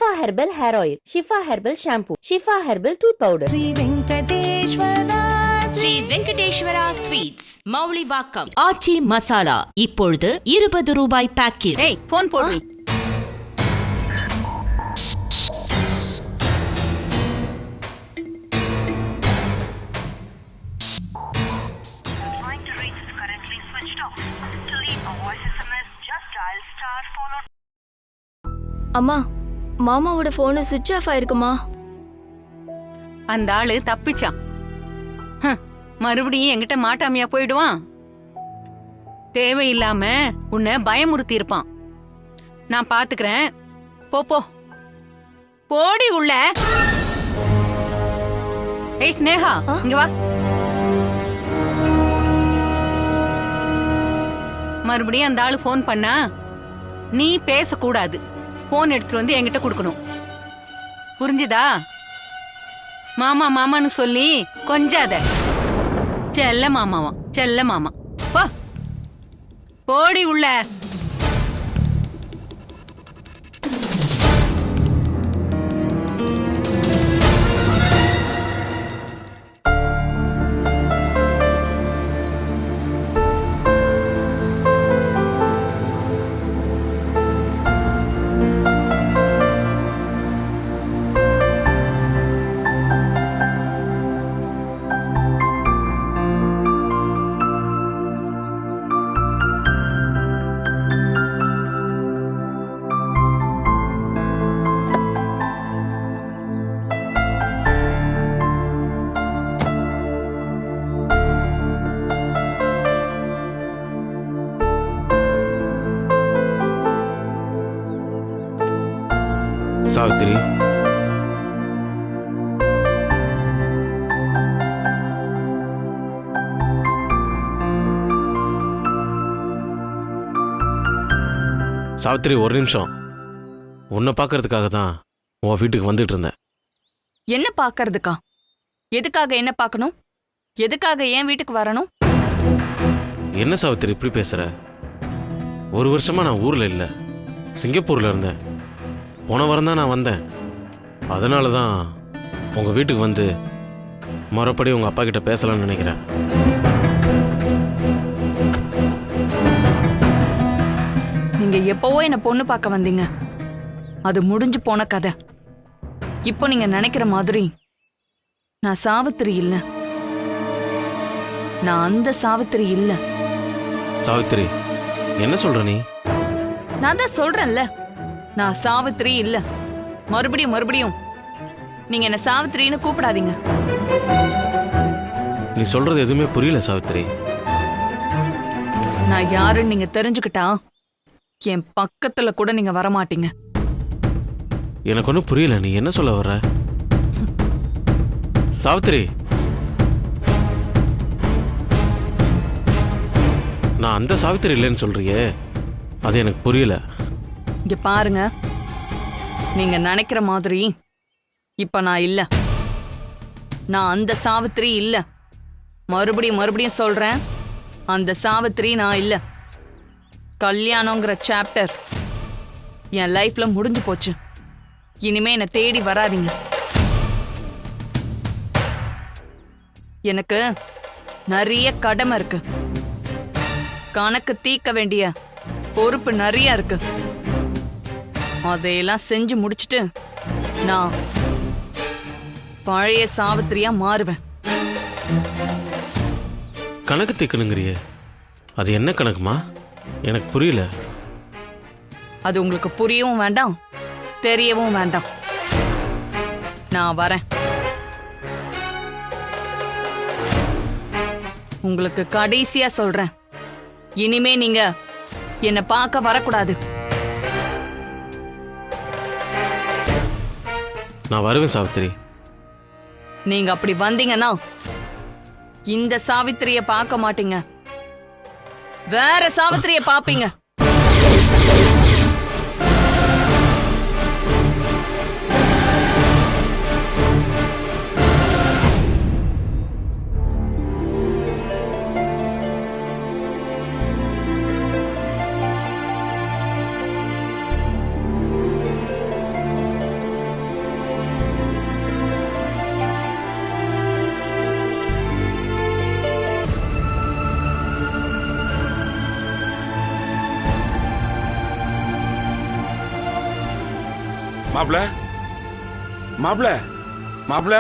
Shifa herbal hair oil, Shifa herbal shampoo, Shifa herbal tooth powder. Sri Venkateswara sweets, Moulivakkam. Aachi Masala இப்பொழுது 20 ரூபாய் packet. ஏய், phone போடு. அம்மா, மாமாவோட போன் ஸ்விட்ச் ஆஃப் ஆயிருக்குமா? அந்த ஆளு தப்பிச்சான். மறுபடியும் என்கிட்ட மாட்டாமையா போயிடுவான்? தேவையில்லாம உன்னை பயமுறுத்தி இருப்பான். நான் பாத்துக்கிறேன். போ போ, போடி உள்ள. ஏய் ஸ்னேகா, இங்க வா. மறுபடியும் அந்த ஆளு போன் பண்ணா நீ பேசக்கூடாது. போன் எடுத்துட்டு வந்து என்கிட்ட கொடுக்கணும். புரிஞ்சுதா? மாமா மாமான்னு சொல்லி கொஞ்சாத. செல்ல மாமாவா, செல்ல மாமா. போ, போடி உள்ள. சாவித்திரி, சாவித்திரி ஒரு நிமிஷம். உன்னை பார்க்கறதுக்காக தான் உன் வீட்டுக்கு வந்துட்டு இருந்தேன். என்ன பாக்குறதுக்கா? எதுக்காக என்ன பார்க்கணும்? எதுக்காக என் வீட்டுக்கு வரணும்? என்ன சாவித்திரி இப்படி பேசுற? ஒரு வருஷமா நான் ஊர்ல இல்ல, சிங்கப்பூர்ல இருந்தேன். போன வாரம் தான் நான் வந்தேன். அதனால தான் உங்கள் வீட்டுக்கு வந்து மறுபடி உங்கள் அப்பா கிட்ட பேசலாம்னு நினைக்கிறேன். நீங்க எப்பவோ என்ன பொண்ணு பார்க்க வந்தீங்க. அது முடிஞ்சு போன கதை. இப்போ நீங்க நினைக்கிற மாதிரி நான் சாவித்திரி இல்ல. நான் அந்த சாவித்திரி இல்ல. சாவித்திரி, என்ன சொல்ற நீ? நான் தான் சொல்றேன்ல, நான் சாவித்திரி இல்ல. மறுபடியும் மறுபடியும் நீங்க என்ன சாவித்திரின்னு கூப்பிடாதீங்க. நீ சொல்றது எதுவுமே புரியல சாவித்திரி. நான் யாருன்னு நீங்க தெரிஞ்சுக்கிட்டா என் பக்கத்துல கூட நீங்க வரமாட்டீங்க. எனக்கு ஒன்றும் புரியல, நீ என்ன சொல்ல வர்ற? சாவித்திரி, நான் அந்த சாவித்திரி இல்லைன்னு சொல்றியே, அது எனக்கு புரியல. இங்க பாருங்க, நீங்க நினைக்கிற மாதிரி இப்ப நான் இல்ல. நான் அந்த சாவித்திரி இல்ல. மறுபடியும் மறுபடியும் சொல்றேன், அந்த சாவித்திரி நான் இல்ல. கல்யாணங்கிற சாப்டர் என் லைஃப்ல முடிஞ்சு போச்சு. இனிமே என்னை தேடி வராதீங்க. எனக்கு நிறைய கடமை இருக்கு. கணக்கு தீர்க்க வேண்டிய பொறுப்பு நிறைய இருக்கு. அதையெல்லாம் செஞ்சு முடிச்சிட்டு நான் பழைய சாவித்திரியா மாறுவேன். கணக்கு தீக்கணுங்கிறியே, அது என்ன கணக்குமா? எனக்கு புரியல. அது உங்களுக்கு புரியவும் வேண்டாம், தெரியவும் வேண்டாம். நான் வரேன். உங்களுக்கு கடைசியா சொல்றேன், இனிமே நீங்க என்ன பார்க்க வரக்கூடாது. நான் வருவேன் சாவித்திரி. நீங்க அப்படி வந்தீங்கன்னா இந்த சாவித்திரிய பார்க்க மாட்டீங்க, வேற சாவித்திரிய பாப்பீங்க. மாப்பிள மாப்பிள மாப்பிள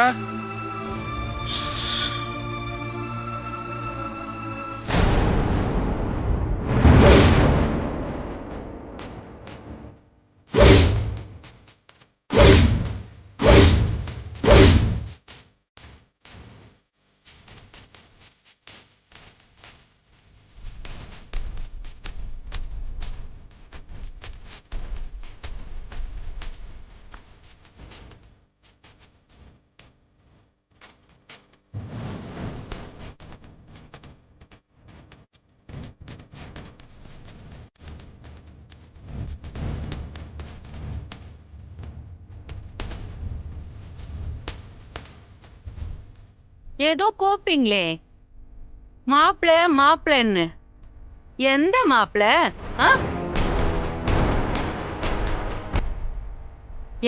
ஏதோ கோப்பிங்களே, மாப்பிள மாப்பிளன்னு. எந்த மாப்பிள?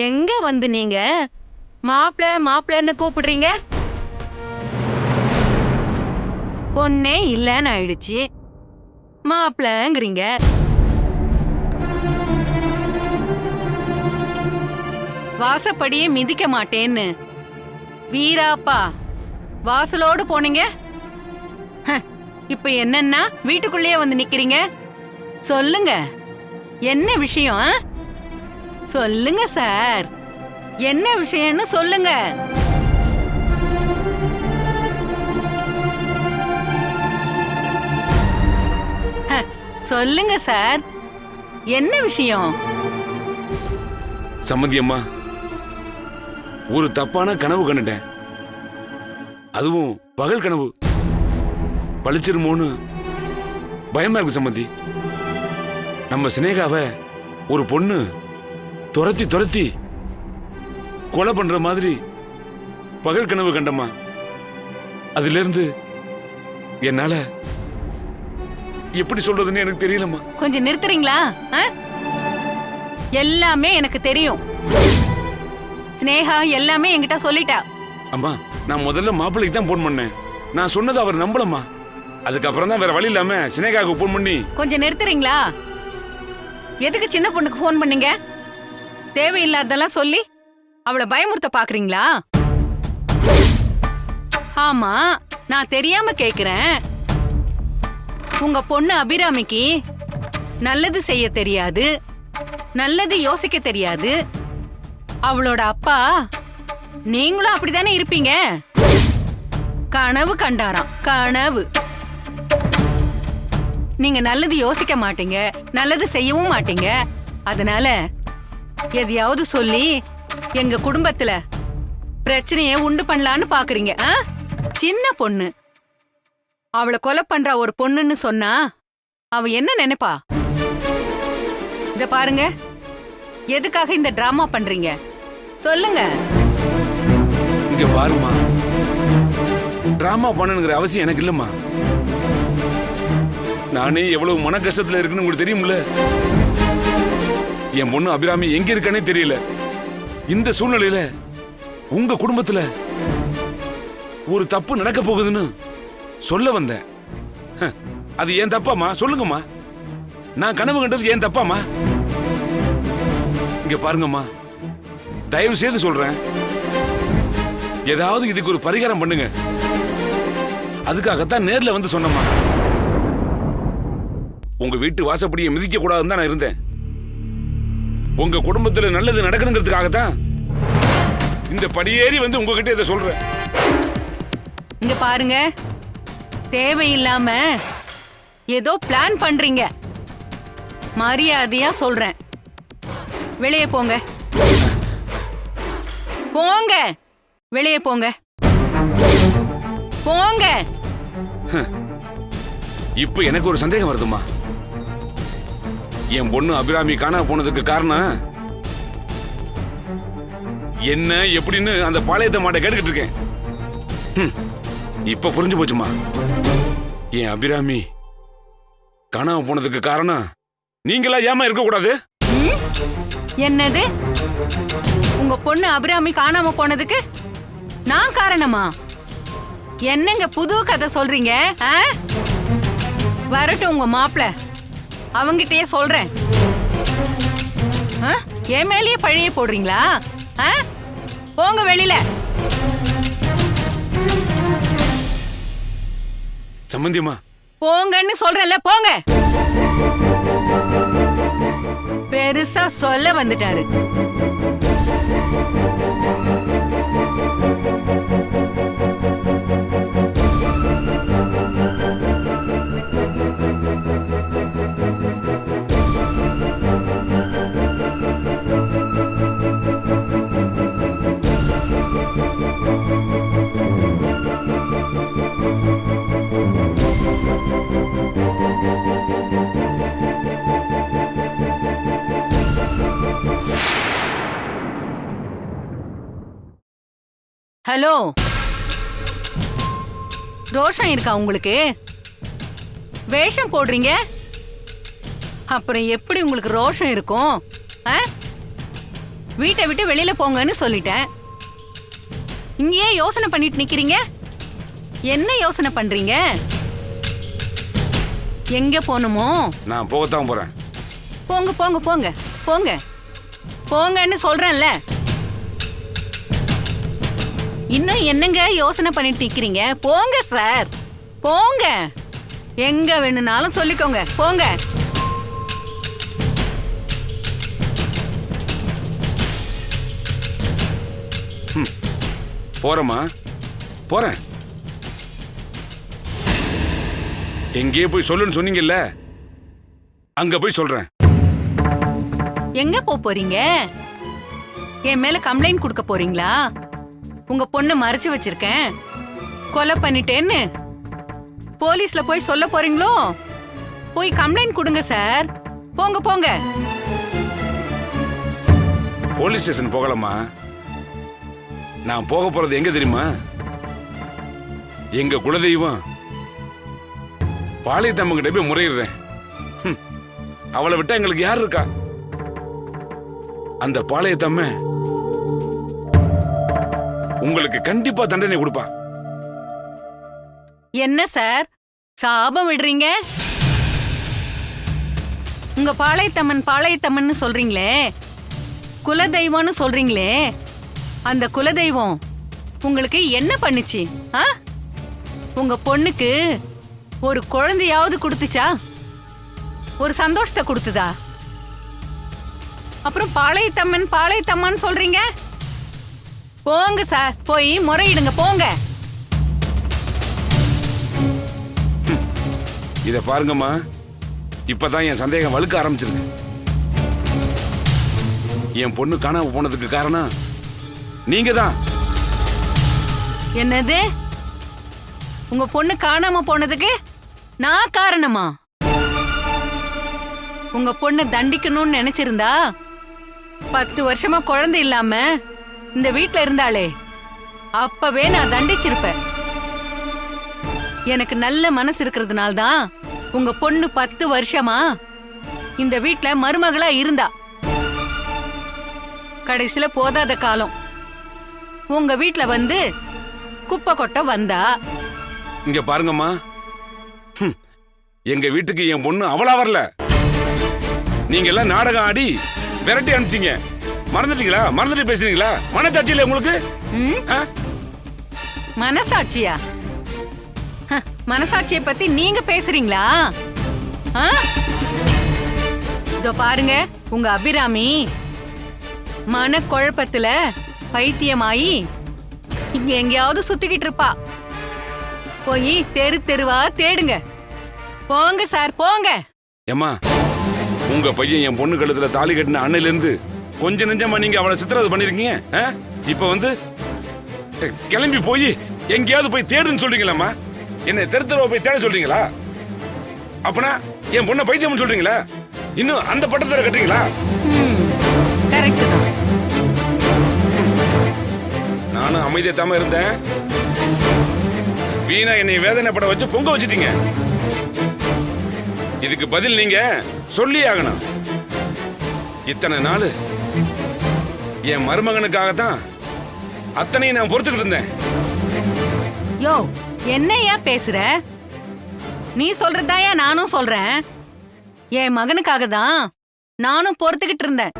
எங்க வந்து நீங்க மாப்பிள மாப்பிளன்னு கூப்பிடுறீங்க? பொண்ணே இல்லன்னு ஆயிடுச்சு, மாப்பிளங்கிறீங்க. வாசப்படியே மிதிக்க மாட்டேன்னு வீராப்பா வாசலோடு போனீங்க. இப்ப என்னன்னா வீட்டுக்குள்ளேயே வந்து நிக்கிறீங்க. சொல்லுங்க, என்ன விஷயம்? சொல்லுங்க சார், என்ன விஷயம்னு சொல்லுங்க. சொல்லுங்க சார், என்ன விஷயம்? சம்மந்தி அம்மா, ஒரு தப்பான கனவு கண்டுட்டேன். அதுவும் பகல் கனவு. பழிச்சிருமோன்னு பயமா இருக்கு சம்மந்தி. நம்ம சினேகாவை ஒரு பொண்ணு துரத்தி துரத்தி கொலை பண்ற மாதிரி பகல் கனவு கண்டம்மா. அதுல இருந்து என்னால எப்படி சொல்றதுன்னு எனக்கு தெரியலம்மா. கொஞ்சம் நிறுத்துறீங்களா? எல்லாமே எனக்கு தெரியும். ஸ்னேகா எல்லாமே என்கிட்ட சொல்லிட்டா. அம்மா, நான் முதல்ல மாப்பிள்ளைக்கு தான் போன் பண்ணேன். நான் சொன்னது அவர் நம்பலம்மா. அதுக்கப்புறம் தான் வேற வழி இல்லாம சினேகாவுக்கு போன் பண்ணி. கொஞ்சம் நிறுத்துறீங்களா? எதுக்கு சின்ன பொண்ணுக்கு போன் பண்ணீங்க? தேவையில்லாதெல்லாம் சொல்லி அவளை பயமுறுத்த பாக்குறீங்களா? ஆமா, நான் தெரியாம கேக்குறேன். உங்க பொண்ணு அபிராமிக்கு நல்லது செய்ய தெரியாது, நல்லது யோசிக்க தெரியாது. அவளோட அப்பா நீங்களும் அப்படித்தானே இருப்பீங்க. கனவு கண்டாராம், கனவு. நீங்க நல்லது யோசிக்க மாட்டீங்க, நல்லது செய்யவும் மாட்டீங்க. அதனால எதையாவது சொல்லி எங்க குடும்பத்துல பிரச்சனைய உண்டு பண்ணலான்னு பாக்குறீங்க. சின்ன பொண்ணு, அவளை கொலை பண்ற ஒரு பொண்ணுன்னு சொன்னா அவ என்ன நினைப்பா? இத பாருங்க, எதுக்காக இந்த டிராமா பண்றீங்க சொல்லுங்க. இங்க பாருமா, டிராமா பண்ணணுங்கிற அவசியம் எனக்கு இல்லம்மா. நானே எவ்வளவு மன கஷ்டத்துல இருக்குன்னு உங்களுக்கு தெரியும்ல. என் பொண்ணு அபிராமி எங்க இருக்கானே தெரியல. இந்த சூழ்நிலையில உங்க குடும்பத்துல ஒரு தப்பு நடக்க போகுதுன்னு சொல்ல வந்தேன். அது ஏன் தப்பாமா? சொல்லுங்கம்மா. நான் கனவு கண்டது ஏன் தப்பாமா? இங்க பாருங்கம்மா, தயவு செய்து சொல்றேன், ஏதாவது இதுக்கு ஒரு பரிகாரம் பண்ணுங்க. அதுக்காகத்தான் நேர்ல வந்து சொன்னம்மா. உங்க வீட்டு வாசப்படியை மிதிக்க கூடாதுன்னு தான் நான் இருந்தேன். உங்க குடும்பத்துல நல்லது நடக்கணுங்கிறதுக்காகத்தான் இந்த படியேறி வந்து உங்ககிட்ட இதை சொல்றேன். இங்க பாருங்க, தேவையில்லாம ஏதோ பிளான் பண்றீங்க. மரியாதையா சொல்றேன், வெளியே போங்க. போங்க, வெளியே போங்க, போங்க. இப்ப எனக்கு ஒரு சந்தேகம் வருதுமா. என் பொண்ணு அபிராமி காணாம போனதுக்கு காரணம் என்ன எப்படின்னு அந்த பாளையத்தை மாட்ட கேட்டுக்கிட்டு இருக்கேன். இப்ப புரிஞ்சு போச்சுமா. என் அபிராமி காணாம போனதுக்கு காரணம் நீங்களா ஏமா இருக்க கூடாது? என்னது? உங்க பொண்ணு அபிராமி காணாம போனதுக்கு நான் காரணமா? என்னங்க புது கதை சொல்றீங்க? வரட்டும் உங்க மாப்பிள, அவங்கிட்டயே சொல்றேன். என் மேலேயே பழைய போடுறீங்களா? போங்க வெளியில. சம்பந்தியம்மா, போங்கன்னு சொல்றேன்ல, போங்க. பெருசா சொல்ல வந்துட்டாரு. ஹலோ, ரோஷம் இருக்கா உங்களுக்கு? வேஷம் போடுறீங்க, அப்புறம் எப்படி உங்களுக்கு ரோஷம் இருக்கும்? வீட்டை விட்டு வெளியில போங்கன்னு சொல்லிட்டேன். இங்கேயே யோசனை பண்ணிட்டு நிக்கிறீங்க. என்ன யோசனை பண்றீங்க? எங்க போகணுமோ? நான் போகத்தான் போறேன். போங்க போங்க போங்க போங்க போங்கன்னு சொல்றேன்ல. இன்னும் என்னங்க யோசனை பண்ணிட்டு நிக்கிறீங்க? போங்க சார், போங்க. எங்க வேணும்னாலும் சொல்லிக்கோங்க, போங்க. போறேம்மா, போறேன். எங்கேயே போய் சொல்லுன்னு சொன்னீங்கல்ல, அங்க போய் சொல்றேன். எங்க போறீங்க? என் மேல கம்ப்ளைண்ட் கொடுக்க போறீங்களா? உங்க பொண்ணு மறைச்சு வச்சிருக்கேன், கொலை பண்ணிட்டேன்னு போலீஸ்ல போய் சொல்ல போறீங்களோ? போய் கம்ப்ளைண்ட் கொடுங்க சார், போங்க போங்க. போலீஸ் ஸ்டேஷன் போகலாமா? நான் போக போறது எங்க தெரியுமா? எங்க குலதெய்வம் பாளையத்தம்மங்கிட்ட போய் முறையிடுறேன். அவளை விட்டா எங்களுக்கு யார் இருக்கா? அந்த பாளையத்தம்ம உங்களுக்கு கண்டிப்பா தண்டனை கொடுப்பா. என்ன சார் சாபம் விடுறீங்க? உங்க பாளையத்தம்மன் பாளையத்தம்மன் சொல்றீங்களே, குலதெய்வம்னு சொல்றீங்களே, அந்த குலதெய்வம் உங்களுக்கு என்ன பண்ணுச்சு? உங்க பொண்ணுக்கு ஒரு குழந்தையாவது கொடுத்துச்சா? ஒரு சந்தோஷத்தை கொடுத்துதா? அப்புறம் பாளையத்தம்மன் பாளையத்தம்மன் சொல்றீங்க. போங்க சார், போய் முறையிடுங்க, போங்க. இத பாருங்கம்மா, இப்பதான் என் சந்தேகம் வலுக்க ஆரம்பிச்சிருக்கு. என் பொண்ணு காணாம போனதுக்கு காரணம் நீங்க தான். என்னது? உங்க பொண்ணு காணாம போனதுக்கு நான் காரணமா? உங்க பொண்ணு தண்டிக்கணும்னு நினைச்சிருந்தா 10 வருஷமா குழந்தை இல்லாம இந்த வீட்ல இருந்தாளே, அப்பவே நான் தண்டிச்சிருப்பேன். எனக்கு நல்ல மனசு இருக்கிறதுனால தான் உங்க பொண்ணு 10 வருஷமா இந்த வீட்ல மருமகளா இருந்தா. கடைசியில போதாத காலம் உங்க வீட்ல வந்து குப்பை கொட்ட வந்தா. இங்க பாருங்கம்மா, எங்க வீட்டுக்கு என் பொண்ணு அவளா வரல. நீங்க எல்லாம் நாடகம் ஆடி விரட்டி அனுப்பிச்சீங்க. மறந்துட்டீங்களா? மறந்துட்டு பேசுறீங்களா? மனசாட்சி இல்ல உங்களுக்கு? மனசாட்சியா? மனசாட்சியை பத்தி நீங்க பேசுறீங்களா? இதோ பாருங்க, உங்க அபிராமி மனக்குழப்பத்துல பைத்தியமாயி இங்க எங்கேயாவது சுத்திக்கிட்டு இருப்பா. போய் தெரு தெருவா தேடுங்க. போங்க சார், போங்க. ஏம்மா, உங்க பையன் என் பொண்ணு கழுத்துல தாலி கட்டின அண்ணில இருந்து கொஞ்ச நெஞ்சமா நீங்க அவளை சித்திரவதை பண்ணிருக்கீங்க. இப்ப வந்து கிளம்பி போய் எங்கேயாவது போய் தேடுன்னு சொல்றீங்களாம்மா? என்ன தெரு தெருவா போய் தேட சொல்றீங்களா? அப்பனா என் பொண்ணை பைத்தியம் சொல்றீங்களா? இன்னும் அந்த பட்டத்தை கட்டுறீங்களா? கரெக்ட் தான். நானும் அமைதியாத்தாம இருந்தேன். வீணா என்னை வேதனைப்பட வச்சு பொங்க வச்சுட்டீங்க. இதுக்கு பதில் நீங்க சொல்லி ஆகணும். இத்தனை நாள் என் மருமகனுக்காகத்தான் அத்தனையும் நான் பொறுத்துக்கிட்டு இருந்தேன். யோ, என்னையா பேசுற? நீ சொல்றதாயா நானும் சொல்றேன். என் மகனுக்காக தான் நானும் பொறுத்துக்கிட்டு இருந்தேன்.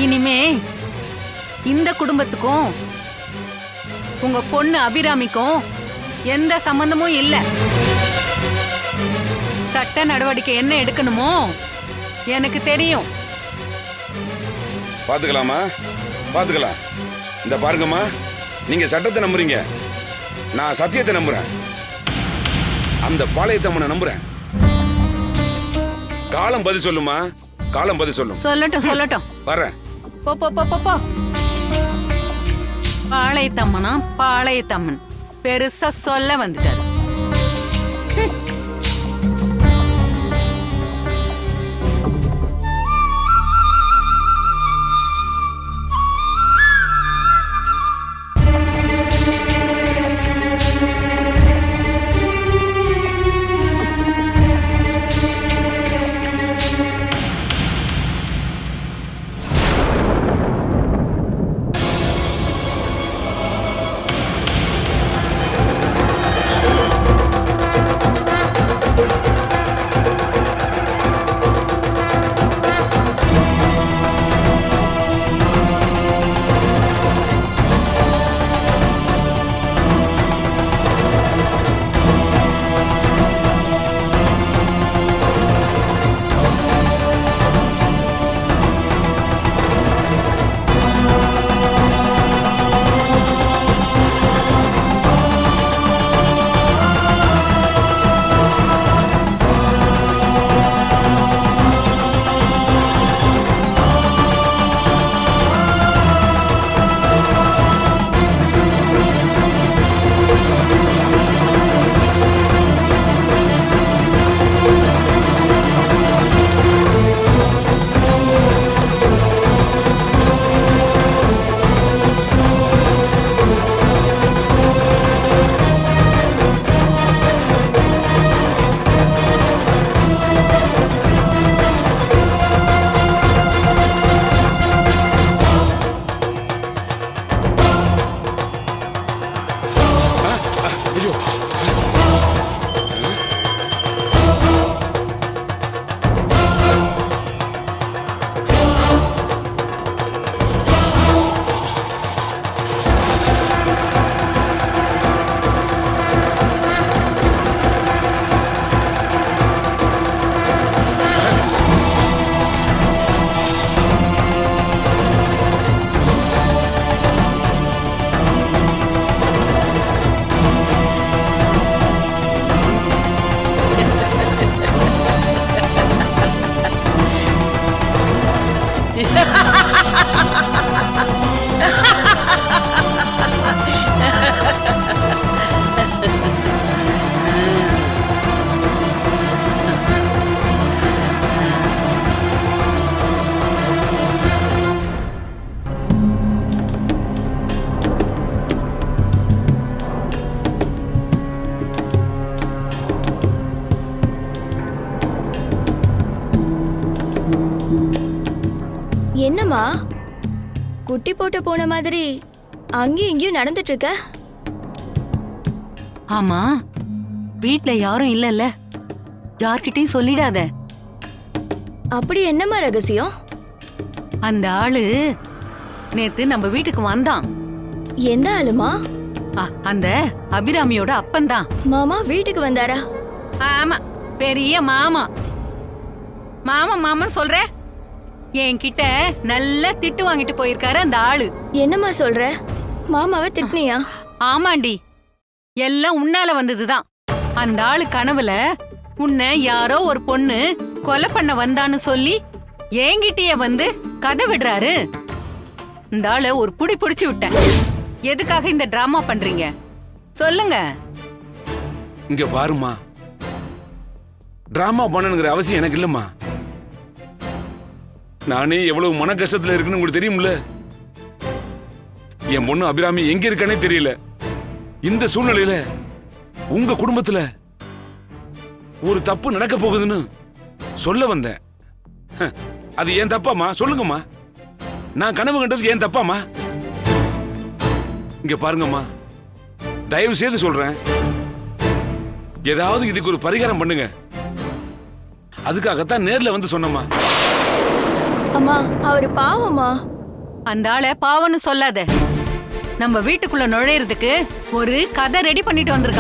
இனிமே இந்த குடும்பத்துக்கும் உங்க பொண்ணு அபிராமிக்கும் எந்த சம்பந்தமும் இல்ல. சட்ட நடவடிக்கை என்ன எடுக்கணுமோ எனக்கு தெரியும். பாத்துக்கலாமா? பாத்துக்கலாம். இந்த பாருங்கம்மா, நீங்க சட்டத்தை நம்புறீங்க, நான் சத்தியத்தை நம்புறேன். அந்த பாளையத்தம்மனை நம்புறேன். காலம் பதில் சொல்லுமா, காலம் பதில் சொல்லும். சொல்லட்டும் சொல்லட்டும். வரேன். போ போ போ போ போ. பாளையத்தம்மனா பாளையத்தம்மன் பெருசா சொல்ல வந்துட்டாரு. என்னம்மா குட்டி போட்டு போன மாதிரி அங்கேயும் இங்கேயும் நடந்துட்டு இருக்க? ஆமா, வீட்ல யாரும் இல்லல்ல, யார்கிட்டயும் சொல்லிடாத. அப்படி என்னம்மா ரகசியம்? அந்த ஆளு நேத்து நம்ம வீட்டுக்கு வந்தான். எந்த ஆளுமா? அந்த அபிராமியோட அப்பன் தான். மாமா வீட்டுக்கு வந்தாரா? ஆமா, பெரிய மாமா. மாமா மாமான்னு சொல்ற? என்கிட்ட நல்லா திட்டு வாங்கிட்டு போயிருக்காரு அந்த ஆளு. என்னம்மா சொல்ற? மாமாவை திட்டினியா? ஆமாண்டி, எல்லாம் உன்னால வந்ததுதான். அந்த ஆளு கனவுல உன்னை யாரோ ஒரு பொண்ணு கொலை பண்ண வந்தான்னு சொல்லி என்கிட்டயே வந்து கதை விடுறாரு. இந்த ஆளு ஒரு புடி புடிச்சு விட்டேன். எதுக்காக இந்த டிராமா பண்றீங்க சொல்லுங்க. இங்க பாருமா, டிராமா பண்ணணுங்கிற அவசியம் எனக்கு இல்லம்மா. நானே எவ்வளவு மன கஷ்டத்துல இருக்குன்னு உங்களுக்கு தெரியும்ல. என் பொண்ணு அபிராமி எங்க இருக்கானே தெரியல. இந்த சூழ்நிலையில உங்க குடும்பத்துல ஒரு தப்பு நடக்க போகுதுன்னு சொல்ல வந்தேன். அது ஏன் தப்பாமா? சொல்லுங்கம்மா. நான் கனவு கண்டது ஏன் தப்பாமா? இங்க பாருங்கம்மா, தயவு செய்து சொல்றேன், ஏதாவது இதுக்கு ஒரு பரிகாரம் பண்ணுங்க. அதுக்காகத்தான் நேர்ல வந்து சொன்னம்மா. அம்மா அவரு பாவமா. அந்த ஆளை பாவன்னு சொல்லாத. நம்ம வீட்டுக்குள்ள நுழையறதுக்கு ஒரு கதை ரெடி பண்ணிட்டு வந்திருக்கான்.